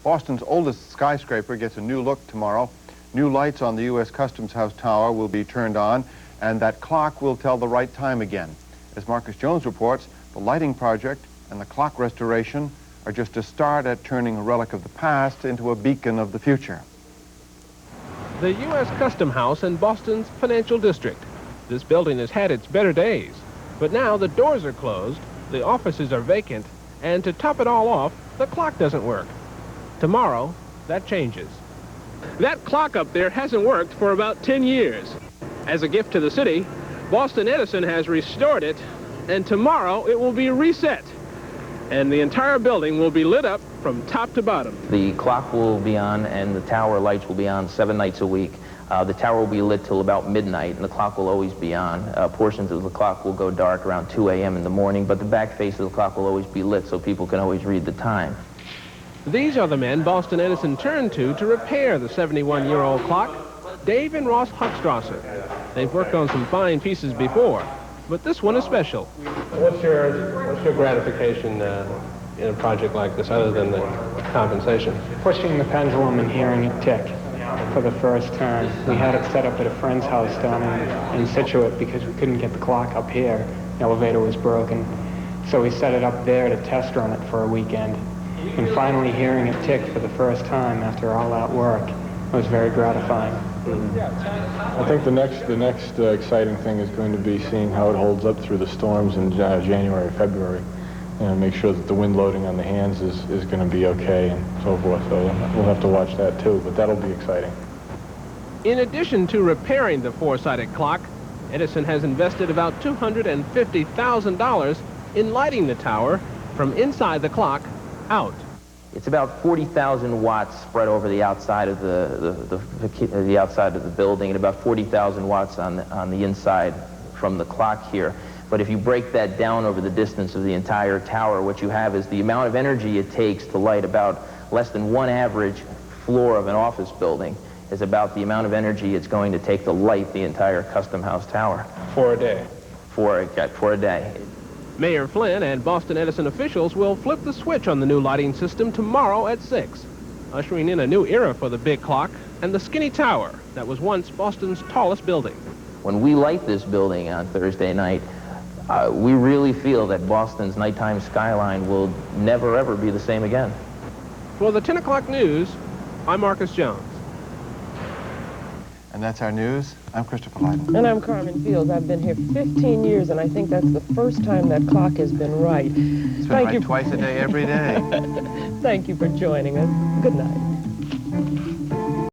Boston's oldest skyscraper gets a new look tomorrow. New lights on the U.S. Customs House tower will be turned on, and that clock will tell the right time again. As Marcus Jones reports, the lighting project and the clock restoration are just a start at turning a relic of the past into a beacon of the future. The U.S. Custom House in Boston's financial district. This building has had its better days, but now the doors are closed, the offices are vacant, and to top it all off, the clock doesn't work. Tomorrow, that changes. That clock up there hasn't worked for about 10 years. As a gift to the city, Boston Edison has restored it, and tomorrow it will be reset. And the entire building will be lit up from top to bottom. The clock will be on and the tower lights will be on 7 nights a week. The tower will be lit till about midnight, and the clock will always be on. Portions of the clock will go dark around 2 a.m. in the morning, but the back face of the clock will always be lit so people can always read the time. These are the men Boston Edison turned to repair the 71-year-old clock, Dave and Ross Hochstrasser. They've worked on some fine pieces before, but this one is special. What's your gratification in a project like this, other than the compensation? Pushing the pendulum and hearing it tick for the first time. We had it set up at a friend's house down in Situate because we couldn't get the clock up here. The elevator was broken. So we set it up there to test run it for a weekend. And finally hearing it tick for the first time after all that work was very gratifying. I think the next exciting thing is going to be seeing how it holds up through the storms in January, February, and make sure that the wind loading on the hands is going to be okay and so forth. So we'll have to watch that too, but that'll be exciting. In addition to repairing the four-sided clock, Edison has invested about $250,000 in lighting the tower from inside the clock out. It's about 40,000 watts spread over the outside of the outside of the building, and about 40,000 watts on the inside from the clock here. But if you break that down over the distance of the entire tower, what you have is the amount of energy it takes to light about less than one average floor of an office building is about the amount of energy it's going to take to light the entire Custom House tower. For a day? For a day. Mayor Flynn and Boston Edison officials will flip the switch on the new lighting system tomorrow at 6, ushering in a new era for the big clock and the skinny tower that was once Boston's tallest building. When we light this building on Thursday night, we really feel that Boston's nighttime skyline will never, ever be the same again. For the 10 o'clock news, I'm Marcus Jones. And that's our news. I'm Christopher Lyden. And I'm Carmen Fields. I've been here 15 years, and I think that's the first time that clock has been right. It's been right twice a day, every day. Thank you for joining us. Good night.